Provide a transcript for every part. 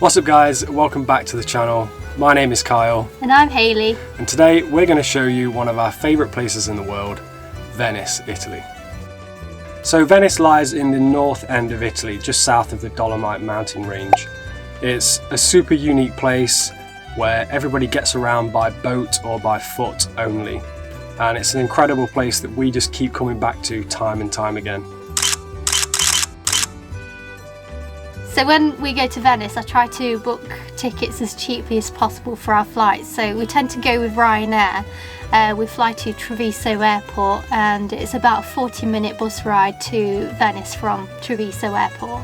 What's up guys, welcome back to the channel. My name is Kyle. And I'm Hayley. And today we're going to show you one of our favourite places in the world, Venice, Italy. So Venice lies in the north end of Italy, just south of the Dolomite mountain range. It's a super unique place where everybody gets around by boat or by foot only. And it's an incredible place that we just keep coming back to time and time again. So when we go to Venice, I try to book tickets as cheaply as possible for our flights. So we tend to go with Ryanair. We fly to Treviso Airport and it's about a 40-minute bus ride to Venice from Treviso Airport.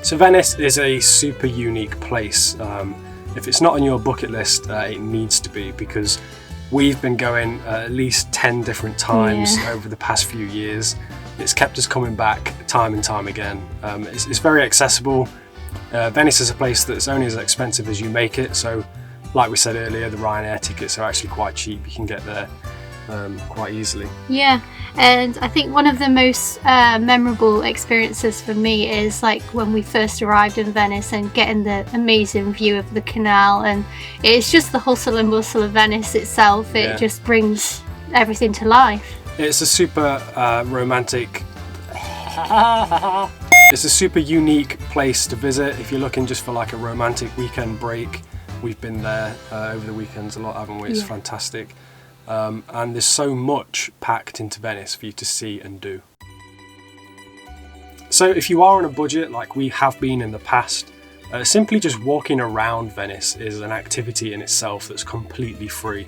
So Venice is a super unique place. If it's not on your bucket list, it needs to be, because we've been going at least 10 different times over the past few years. It's kept us coming back time and time again. It's very accessible. Venice is a place that's only as expensive as you make it, so like we said earlier, the Ryanair tickets are actually quite cheap. You can get there quite easily. Yeah, and I think one of the most memorable experiences for me is like when we first arrived in Venice and getting the amazing view of the canal, and it's just the hustle and bustle of Venice itself. It just brings everything to life. It's a super romantic, it's a super unique place to visit if you're looking just for like a romantic weekend break. We've been there over the weekends a lot, haven't we? It's fantastic. And there's so much packed into Venice for you to see and do. So if you are on a budget like we have been in the past, simply just walking around Venice is an activity in itself that's completely free.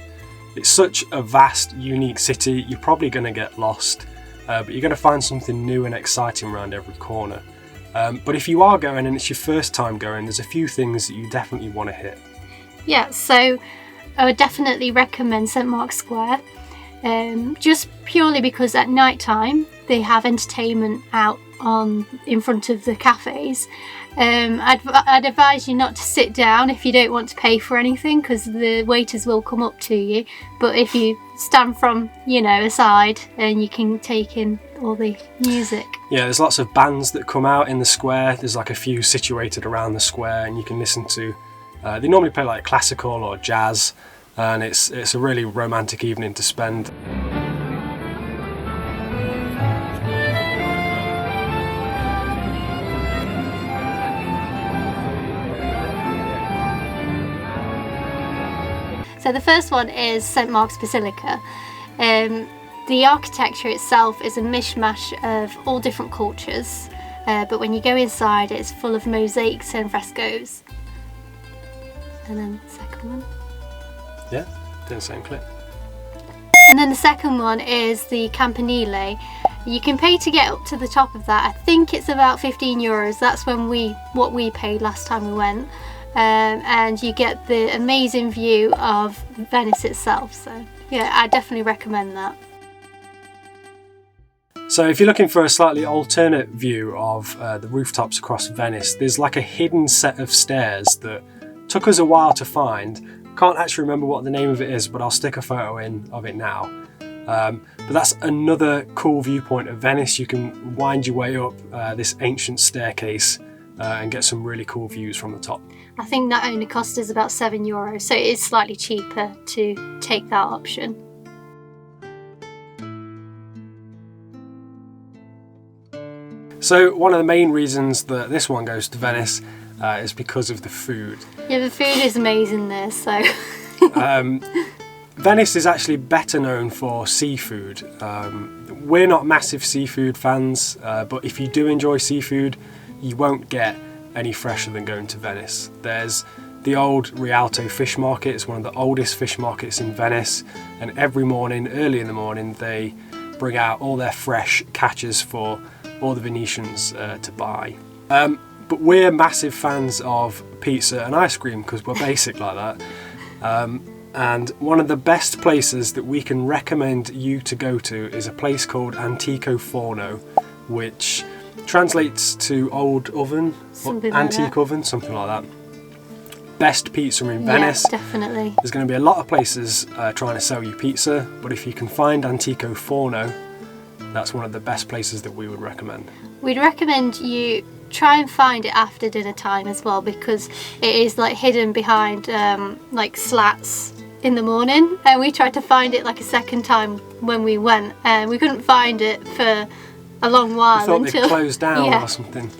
It's such a vast, unique city, you're probably going to get lost, but you're going to find something new and exciting around every corner. But if you are going and it's your first time going, there's a few things that you definitely want to hit. Yeah, so I would definitely recommend St Mark's Square, just purely because at night time they have entertainment out in front of the cafes. I'd advise you not to sit down if you don't want to pay for anything, because the waiters will come up to you, but if you stand from aside, and you can take in all the music. Yeah, there's lots of bands that come out in the square. There's like a few situated around the square, and you can listen to they normally play like classical or jazz, and it's a really romantic evening to spend. So the first one is St Mark's Basilica. The architecture itself is a mishmash of all different cultures, but when you go inside it's full of mosaics and frescoes. And then the second one. Yeah, doing the same clip. And then the second one is the Campanile. You can pay to get up to the top of that. I think it's about €15. That's what we paid last time we went. And you get the amazing view of Venice itself. So yeah, I definitely recommend that. So if you're looking for a slightly alternate view of the rooftops across Venice, there's like a hidden set of stairs that took us a while to find. Can't actually remember what the name of it is, but I'll stick a photo in of it now. But that's another cool viewpoint of Venice. You can wind your way up this ancient staircase and get some really cool views from the top. I think that only cost us about €7, so it is slightly cheaper to take that option. So one of the main reasons that this one goes to Venice is because of the food. Yeah, the food is amazing there, so... Venice is actually better known for seafood. We're not massive seafood fans, but if you do enjoy seafood, you won't get any fresher than going to Venice. There's the old Rialto fish market. It's one of the oldest fish markets in Venice, and every morning, early in the morning, they bring out all their fresh catches for all the Venetians to buy. But we're massive fans of pizza and ice cream because we're basic like that. And one of the best places that we can recommend you to go to is a place called Antico Forno, which translates to old oven, antique oven, something like that. Best pizza in Venice. Yeah, definitely. There's going to be a lot of places trying to sell you pizza, but if you can find Antico Forno, that's one of the best places that we would recommend. We'd recommend you try and find it after dinner time as well, because it is like hidden behind like slats in the morning, and we tried to find it like a second time when we went, and we couldn't find it for a long while. I thought they'd closed down or something.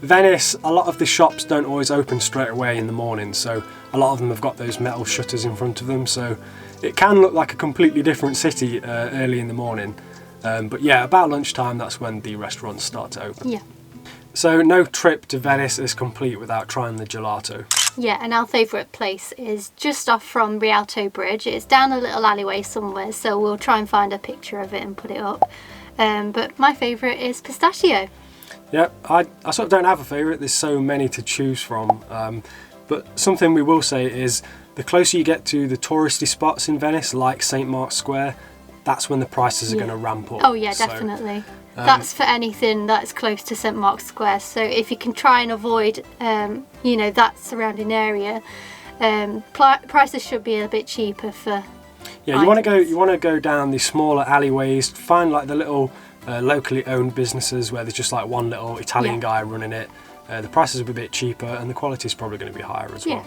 Venice, a lot of the shops don't always open straight away in the morning, so a lot of them have got those metal shutters in front of them, so it can look like a completely different city early in the morning. But yeah, about lunchtime, that's when the restaurants start to open. Yeah. So no trip to Venice is complete without trying the gelato. Yeah, and our favourite place is just off from Rialto Bridge. It's down a little alleyway somewhere, so we'll try and find a picture of it and put it up. But my favourite is pistachio. Yeah, I sort of don't have a favourite. There's so many to choose from. But something we will say is the closer you get to the touristy spots in Venice, like St Mark's Square, that's when the prices are going to ramp up. Oh yeah, definitely. That's for anything that's close to St Mark's Square. So if you can try and avoid, that surrounding area, prices should be a bit cheaper for. Yeah, you want to go down the smaller alleyways, find like the little locally owned businesses where there's just like one little Italian guy running it. The prices will be a bit cheaper, and the quality is probably going to be higher as well.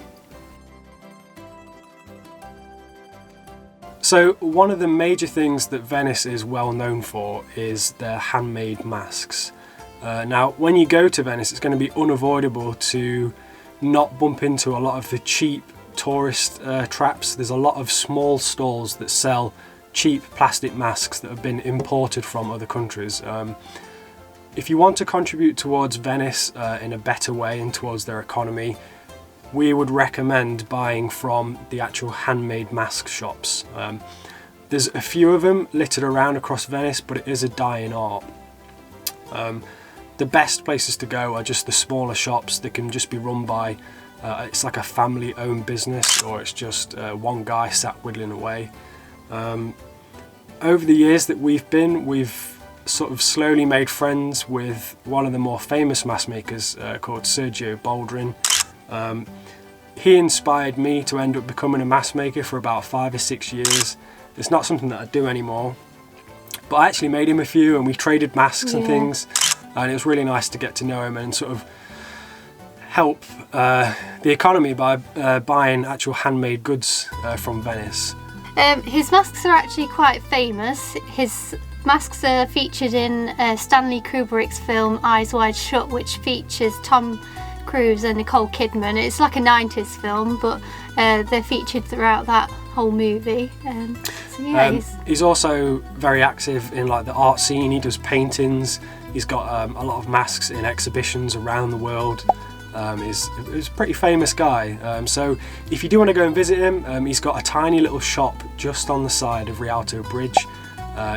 So one of the major things that Venice is well known for is their handmade masks. Now, when you go to Venice, it's going to be unavoidable to not bump into a lot of the cheap tourist traps. There's a lot of small stalls that sell cheap plastic masks that have been imported from other countries. If you want to contribute towards Venice in a better way and towards their economy, we would recommend buying from the actual handmade mask shops. There's a few of them littered around across Venice, but it is a dying art. The best places to go are just the smaller shops that can just be run by, it's like a family owned business, or it's just one guy sat whittling away. Over the years that we've sort of slowly made friends with one of the more famous mask makers called Sergio Baldrin. He inspired me to end up becoming a mask maker for about 5 or 6 years. It's not something that I do anymore, but I actually made him a few, and we traded masks and things, and it was really nice to get to know him and sort of help the economy by buying actual handmade goods from Venice. His masks are actually quite famous. His masks are featured in Stanley Kubrick's film Eyes Wide Shut, which features Tom Cruise and Nicole Kidman. It's like a 90s film, but they're featured throughout that whole movie. He's also very active in like the art scene. He does paintings. He's got a lot of masks in exhibitions around the world. He's a pretty famous guy. So if you do want to go and visit him, he's got a tiny little shop just on the side of Rialto Bridge.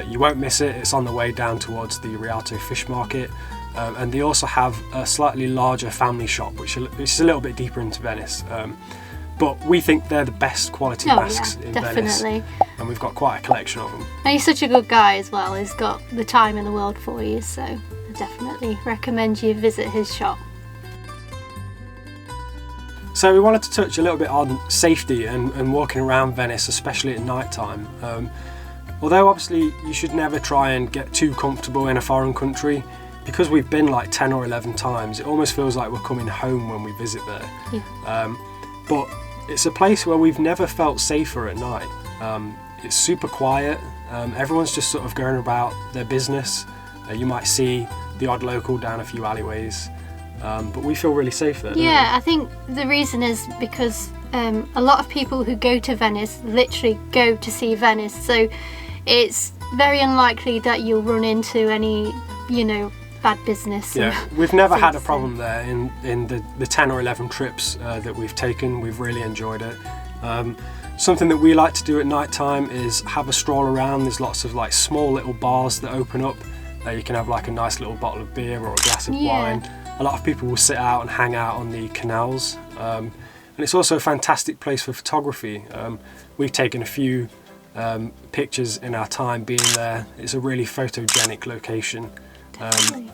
You won't miss it. It's on the way down towards the Rialto Fish Market. And they also have a slightly larger family shop, which is a little bit deeper into Venice. But we think they're the best quality masks in Venice. And we've got quite a collection of them. And he's such a good guy as well. He's got the time in the world for you, so I definitely recommend you visit his shop. So we wanted to touch a little bit on safety and walking around Venice, especially at night time. Although obviously you should never try and get too comfortable in a foreign country, because we've been like 10 or 11 times, it almost feels like we're coming home when we visit there. Yeah. But it's a place where we've never felt safer at night. It's super quiet. Everyone's just sort of going about their business. You might see the odd local down a few alleyways, but we feel really safe there. Yeah, I think the reason is because a lot of people who go to Venice literally go to see Venice, so it's very unlikely that you'll run into any, bad business. Yeah, we've never had a problem there in the 10 or 11 trips that we've taken. We've really enjoyed it. Something that we like to do at night time is have a stroll around. There's lots of like small little bars that open up. You can have like a nice little bottle of beer or a glass of wine. A lot of people will sit out and hang out on the canals. And it's also a fantastic place for photography. We've taken a few pictures in our time being there. It's a really photogenic location.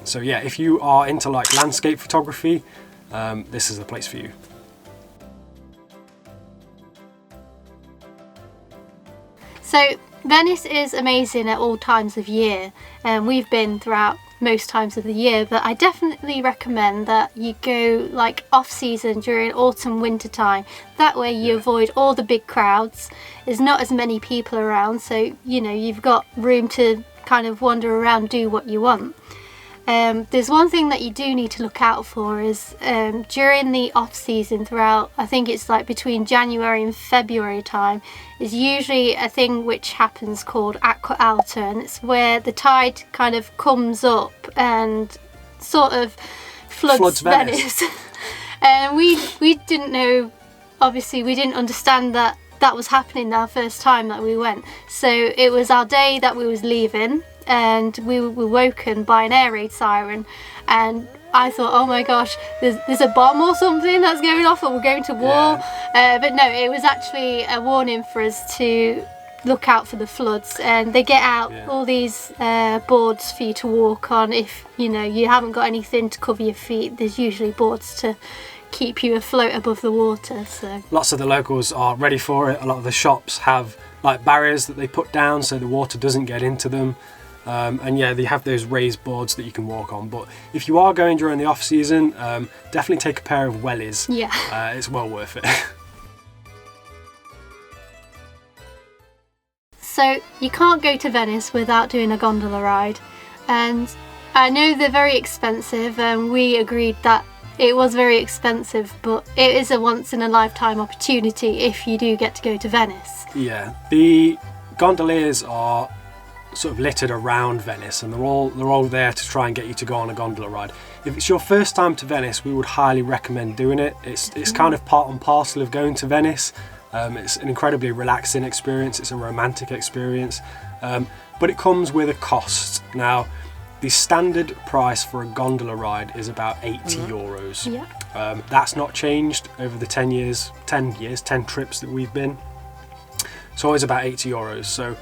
So yeah, if you are into like landscape photography, this is the place for you. So Venice is amazing at all times of year, and we've been throughout most times of the year, but I definitely recommend that you go like off season during autumn winter time. That way you avoid all the big crowds. There's not as many people around, so you know you've got room to kind of wander around, do what you want. There's one thing that you do need to look out for is during the off season, throughout, I think it's like between January and February time, is usually a thing which happens called aqua alta, and it's where the tide kind of comes up and sort of floods Venice. And we didn't know, obviously we didn't understand that was happening our first time that we went. So it was our day that we was leaving, and we were woken by an air raid siren, and I thought, oh my gosh, there's a bomb or something that's going off, or we're going to war. But no, it was actually a warning for us to look out for the floods, and they get out all these boards for you to walk on. If you know you haven't got anything to cover your feet, there's usually boards to keep you afloat above the water. So lots of the locals are ready for it. A lot of the shops have like barriers that they put down so the water doesn't get into them. And yeah, they have those raised boards that you can walk on. But if you are going during the off season, definitely take a pair of wellies. Yeah. It's well worth it. So you can't go to Venice without doing a gondola ride, and I know they're very expensive, and we agreed that it was very expensive, but it is a once in a lifetime opportunity if you do get to go to Venice. Yeah, the gondoliers are sort of littered around Venice, and they're all there to try and get you to go on a gondola ride. If it's your first time to Venice, we would highly recommend doing it. It's kind of part and parcel of going to Venice. It's an incredibly relaxing experience. It's a romantic experience, but it comes with a cost. Now, the standard price for a gondola ride is about 80 euros. Yeah. That's not changed over the 10 trips that we've been. It's always about 80 euros. So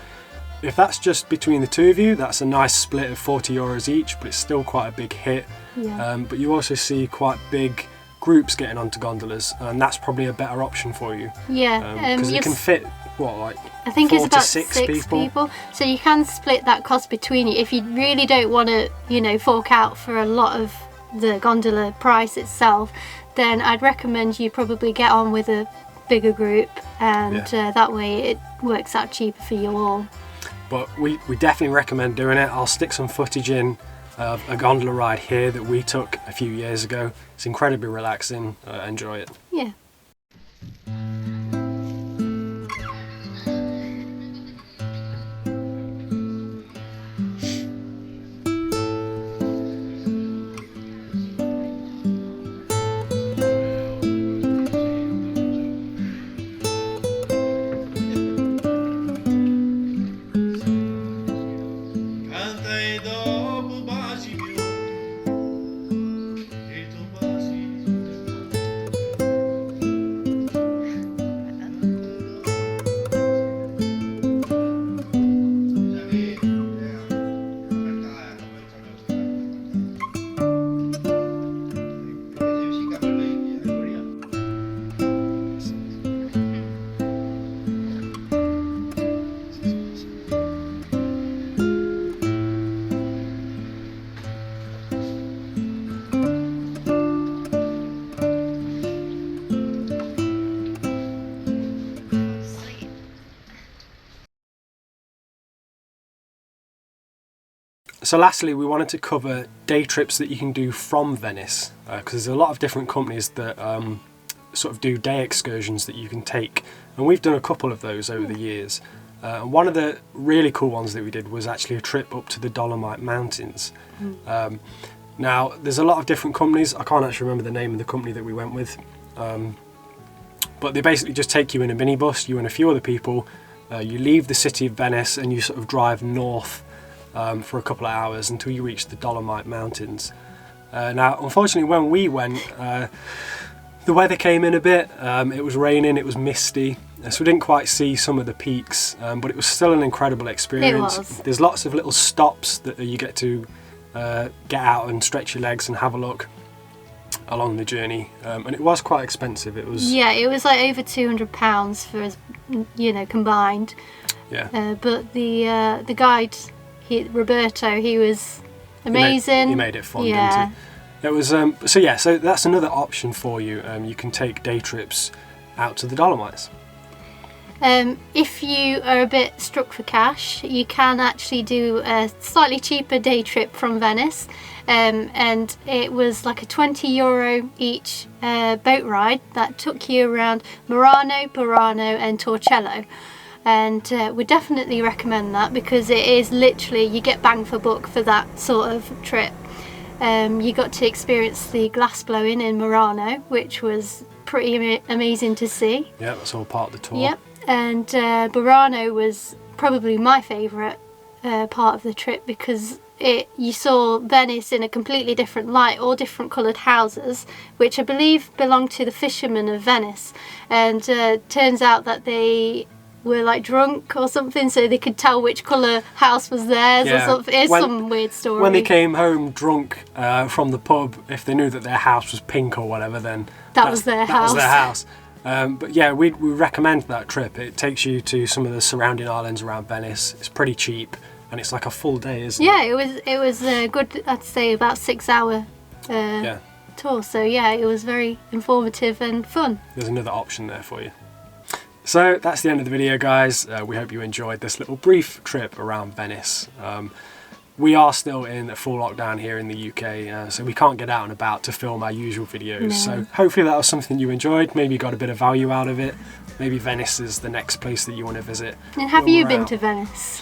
if that's just between the two of you, that's a nice split of 40 euros each, but it's still quite a big hit. Yeah. But you also see quite big groups getting onto gondolas, and that's probably a better option for you. Yeah. Because it can fit, like I think 4 it's about to 6 people. So you can split that cost between you. If you really don't want to, fork out for a lot of the gondola price itself, then I'd recommend you probably get on with a bigger group, and that way it works out cheaper for you all. But we definitely recommend doing it. I'll stick some footage in of a gondola ride here that we took a few years ago. It's incredibly relaxing. Enjoy it. Yeah. So lastly, we wanted to cover day trips that you can do from Venice, because there's a lot of different companies that sort of do day excursions that you can take, and we've done a couple of those over the years. And one of the really cool ones that we did was actually a trip up to the Dolomite Mountains. Now, there's a lot of different companies. I can't actually remember the name of the company that we went with, but they basically just take you in a minibus, you and a few other people. You leave the city of Venice and you sort of drive north for a couple of hours until you reach the Dolomite Mountains. Now, unfortunately, when we went, the weather came in a bit. It was raining, it was misty, so we didn't quite see some of the peaks, but it was still an incredible experience. It was. There's lots of little stops that you get to get out and stretch your legs and have a look along the journey, and it was quite expensive. It was it was like over £200 for us, combined. Yeah. But the guide, Roberto, he was amazing. You made it fun, yeah. didn't you? It was so that's another option for you. You can take day trips out to the Dolomites. If you are a bit struck for cash, you can actually do a slightly cheaper day trip from Venice, and it was like a €20 each boat ride that took you around Murano, Burano and Torcello, and would definitely recommend that because it is literally, you get bang for buck for that sort of trip. You got to experience the glass blowing in Murano, which was pretty amazing to see. Yeah, that's all part of the tour. Yep. And Burano was probably my favourite part of the trip because you saw Venice in a completely different light, all different coloured houses, which I believe belonged to the fishermen of Venice. And turns out that they were like drunk or something, so they could tell which colour house was theirs or something. It's some weird story. When they came home drunk from the pub, if they knew that their house was pink or whatever, then that was their house. That was their house. But yeah, we recommend that trip. It takes you to some of the surrounding islands around Venice. It's pretty cheap, and it's like a full day, isn't it? Yeah, it was a good, I'd say about 6 hour tour. So yeah, it was very informative and fun. There's another option there for you. So that's the end of the video, guys. We hope you enjoyed this little brief trip around Venice. We are still in a full lockdown here in the UK, so we can't get out and about to film our usual videos. No. So hopefully that was something you enjoyed. Maybe you got a bit of value out of it. Maybe Venice is the next place that you want to visit. And have you been to Venice?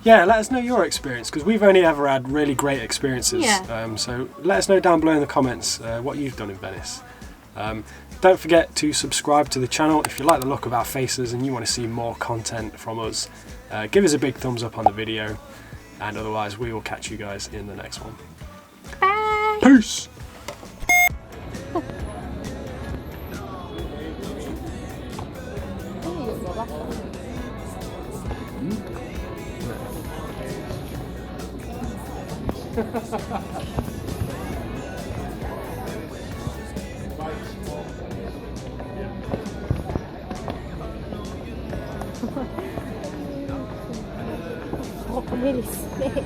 Yeah, let us know your experience, because we've only ever had really great experiences. Yeah. So let us know down below in the comments what you've done in Venice. Don't forget to subscribe to the channel if you like the look of our faces and you want to see more content from us. Give us a big thumbs up on the video. And otherwise, we will catch you guys in the next one. Bye! Peace! I'm really sick.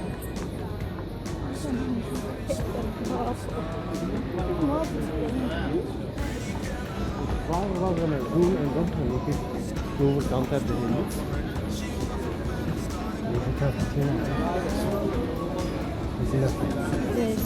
Is